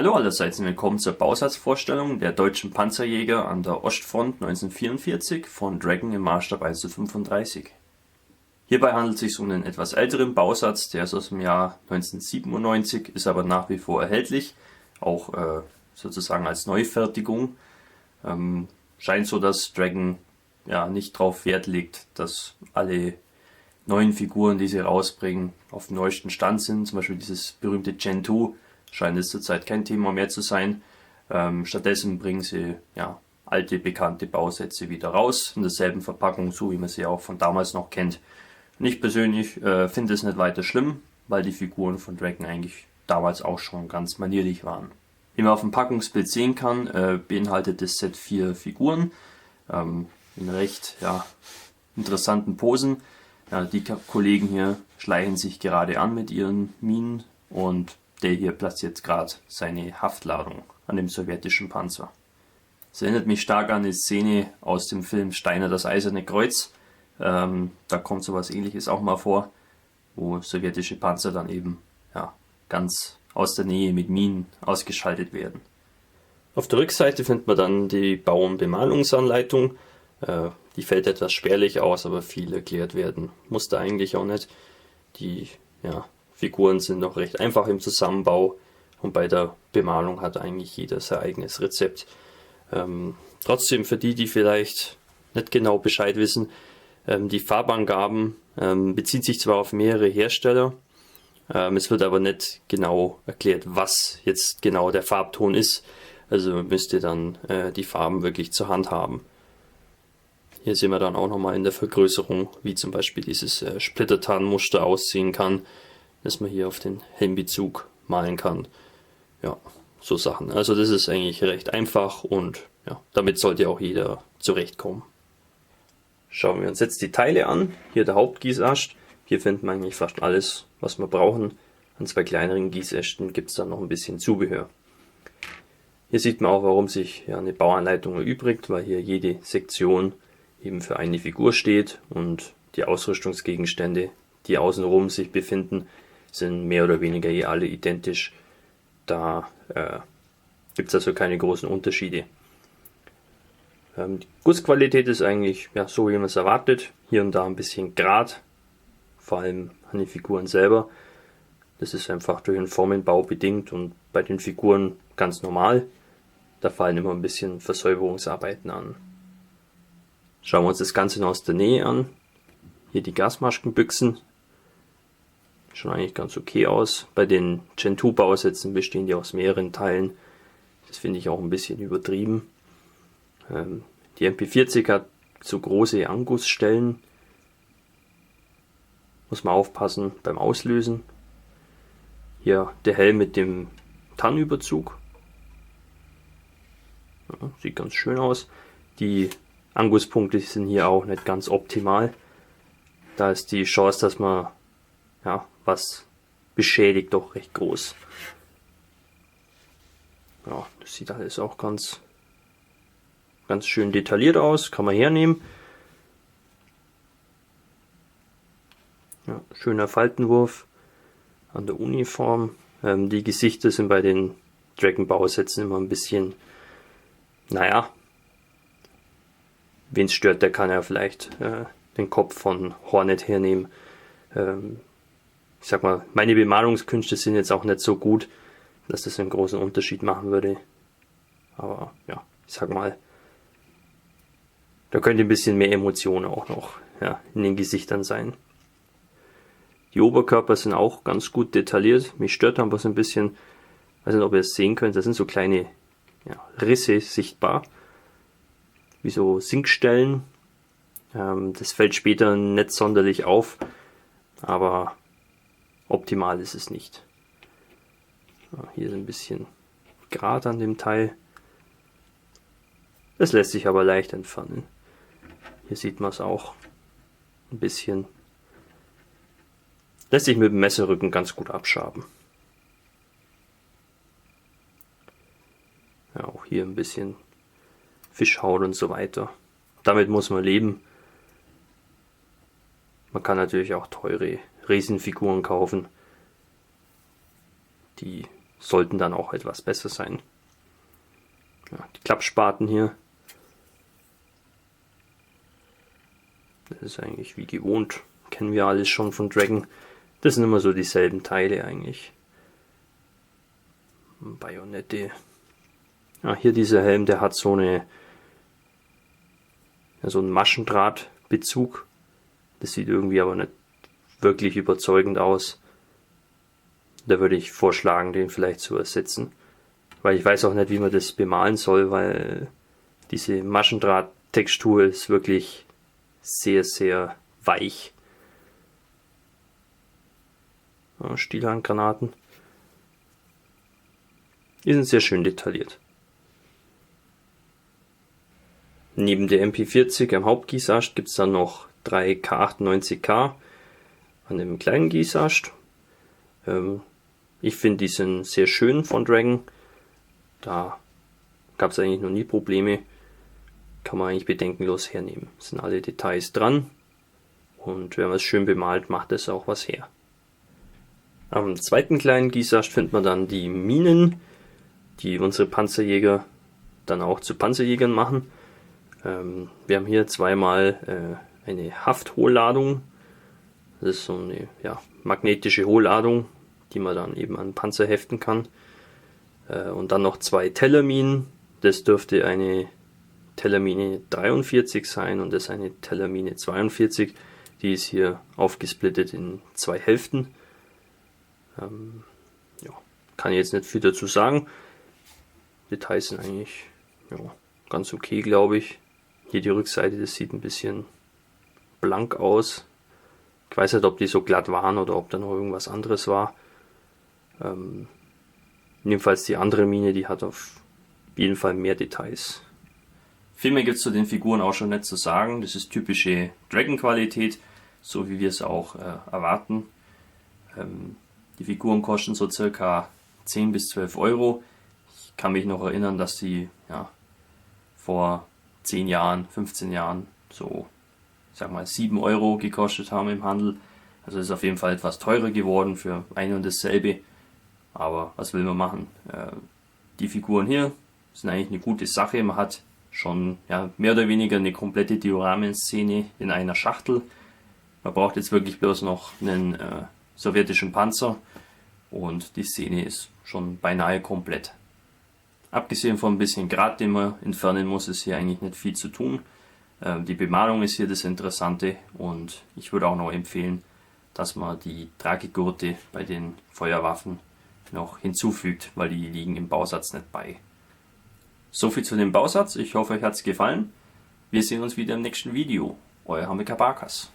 Hallo allerseits und willkommen zur Bausatzvorstellung der deutschen Panzerjäger an der Ostfront 1944 von Dragon im Maßstab 1:35. Hierbei handelt es sich um einen etwas älteren Bausatz, der ist aus dem Jahr 1997, ist aber nach wie vor erhältlich, auch sozusagen als Neufertigung. Scheint so, dass Dragon nicht darauf Wert legt, dass alle neuen Figuren, die sie rausbringen, auf dem neuesten Stand sind. Zum Beispiel dieses berühmte Gen 2 scheint es zurzeit kein Thema mehr zu sein. Stattdessen bringen sie alte, bekannte Bausätze wieder raus, in derselben Verpackung, so wie man sie auch von damals noch kennt. Und ich persönlich finde es nicht weiter schlimm, weil die Figuren von Dragon eigentlich damals auch schon ganz manierlich waren. Wie man auf dem Packungsbild sehen kann, beinhaltet das Set 4 Figuren in recht interessanten Posen. Die Kollegen hier schleichen sich gerade an mit ihren Minen und der hier platziert jetzt gerade seine Haftladung an dem sowjetischen Panzer. Es erinnert mich stark an eine Szene aus dem Film Steiner das Eiserne Kreuz. Da kommt sowas Ähnliches auch mal vor, wo sowjetische Panzer dann eben ganz aus der Nähe mit Minen ausgeschaltet werden. Auf der Rückseite findet man dann die Bau- und Bemalungsanleitung. Die fällt etwas spärlich aus, aber viel erklärt werden musste eigentlich auch nicht. Die Figuren sind noch recht einfach im Zusammenbau und bei der Bemalung hat eigentlich jeder sein eigenes Rezept. Trotzdem für die vielleicht nicht genau Bescheid wissen, die Farbangaben beziehen sich zwar auf mehrere Hersteller, es wird aber nicht genau erklärt, was jetzt genau der Farbton ist. Also müsst ihr dann die Farben wirklich zur Hand haben. Hier sehen wir dann auch nochmal in der Vergrößerung, wie zum Beispiel dieses Splittertarnmuster aussehen kann, dass man hier auf den Helmbezug malen kann. Ja, so Sachen. Also das ist eigentlich recht einfach und damit sollte auch jeder zurechtkommen. Schauen wir uns jetzt die Teile an. Hier der Hauptgießast. Hier finden wir eigentlich fast alles, was wir brauchen. An zwei kleineren Gießästen gibt es dann noch ein bisschen Zubehör. Hier sieht man auch, warum sich eine Bauanleitung erübrigt, weil hier jede Sektion eben für eine Figur steht und die Ausrüstungsgegenstände, die außenrum sich befinden, sind mehr oder weniger alle identisch. Da gibt es also keine großen Unterschiede. Die Gussqualität ist eigentlich so, wie man es erwartet. Hier und da ein bisschen Grat, vor allem an den Figuren selber. Das ist einfach durch den Formenbau bedingt und bei den Figuren ganz normal. Da fallen immer ein bisschen Versäuberungsarbeiten an. Schauen wir uns das Ganze noch aus der Nähe an. Hier die Gasmaskenbüchsen. Schauen eigentlich ganz okay aus. Bei den Gen 2 Bausätzen bestehen die aus mehreren Teilen. Das finde ich auch ein bisschen übertrieben. Die MP40 hat so große Angussstellen. Muss man aufpassen beim Auslösen. Hier der Helm mit dem Tarnüberzug. Sieht ganz schön aus. Die Angusspunkte sind hier auch nicht ganz optimal. Da ist die Chance, dass man was beschädigt, doch recht groß. Ja, das sieht alles auch ganz schön detailliert aus. Kann man hernehmen. Ja, schöner Faltenwurf an der Uniform. Die Gesichter sind bei den Dragon-Bausätzen immer ein bisschen, wen es stört, der kann ja vielleicht den Kopf von Hornet hernehmen. Ich sag mal, meine Bemalungskünste sind jetzt auch nicht so gut, dass das einen großen Unterschied machen würde. Aber ich sag mal, da könnte ein bisschen mehr Emotionen auch noch in den Gesichtern sein. Die Oberkörper sind auch ganz gut detailliert. Mich stört aber so ein bisschen, weiß nicht, ob ihr es sehen könnt, da sind so kleine Risse sichtbar, wie so Sinkstellen. Das fällt später nicht sonderlich auf, aber optimal ist es nicht. Hier ist ein bisschen Grat an dem Teil. Das lässt sich aber leicht entfernen. Hier sieht man es auch ein bisschen. Lässt sich mit dem Messerrücken ganz gut abschaben. Ja, auch hier ein bisschen Fischhaut und so weiter. Damit muss man leben. Man kann natürlich auch teure Riesenfiguren kaufen, die sollten dann auch etwas besser sein. Ja, die Klappspaten hier. Das ist eigentlich wie gewohnt. Kennen wir alles schon von Dragon. Das sind immer so dieselben Teile eigentlich. Bajonette. Ja, hier dieser Helm, der hat so einen Maschendrahtbezug. Das sieht irgendwie aber nicht wirklich überzeugend aus. Da würde ich vorschlagen, den vielleicht zu ersetzen. Weil ich weiß auch nicht, wie man das bemalen soll, weil diese Maschendrahttextur ist wirklich sehr, sehr weich. Ja, Stielhandgranaten. Die sind sehr schön detailliert. Neben der MP40 am Hauptgießast gibt es dann noch 3 K98K an dem kleinen Gießast. Ich finde, die sind sehr schön von Dragon. Da gab es eigentlich noch nie Probleme. Kann man eigentlich bedenkenlos hernehmen. Es sind alle Details dran. Und wenn man es schön bemalt, macht es auch was her. Am zweiten kleinen Gießast findet man dann die Minen, die unsere Panzerjäger dann auch zu Panzerjägern machen. Wir haben hier zweimal eine Hafthohlladung. Das ist so eine magnetische Hohlladung, die man dann eben an den Panzer heften kann. Und dann noch 2 Tellerminen. Das dürfte eine Tellermine 43 sein und das eine Tellermine 42. Die ist hier aufgesplittet in 2 Hälften. Kann ich jetzt nicht viel dazu sagen. Details sind eigentlich ganz okay, glaube ich. Hier die Rückseite, das sieht ein bisschen blank aus. Ich weiß nicht, ob die so glatt waren oder ob da noch irgendwas anderes war. Jedenfalls die andere Mine, die hat auf jeden Fall mehr Details. Viel mehr gibt es zu den Figuren auch schon nicht zu sagen. Das ist typische Dragon-Qualität, so wie wir es auch erwarten. Die Figuren kosten so circa 10 bis 12 Euro. Ich kann mich noch erinnern, dass die vor 10 Jahren, 15 Jahren so, ich sag mal, 7 Euro gekostet haben im Handel. Also ist auf jeden Fall etwas teurer geworden für ein und dasselbe. Aber was will man machen? Die Figuren hier sind eigentlich eine gute Sache. Man hat schon mehr oder weniger eine komplette Dioramenszene in einer Schachtel. Man braucht jetzt wirklich bloß noch einen sowjetischen Panzer und die Szene ist schon beinahe komplett. Abgesehen von ein bisschen Grat, den man entfernen muss, ist hier eigentlich nicht viel zu tun. Die Bemalung ist hier das Interessante und ich würde auch noch empfehlen, dass man die Tragegurte bei den Feuerwaffen noch hinzufügt, weil die liegen im Bausatz nicht bei. Soviel zu dem Bausatz, ich hoffe euch hat es gefallen. Wir sehen uns wieder im nächsten Video. Euer Hamika Barkas.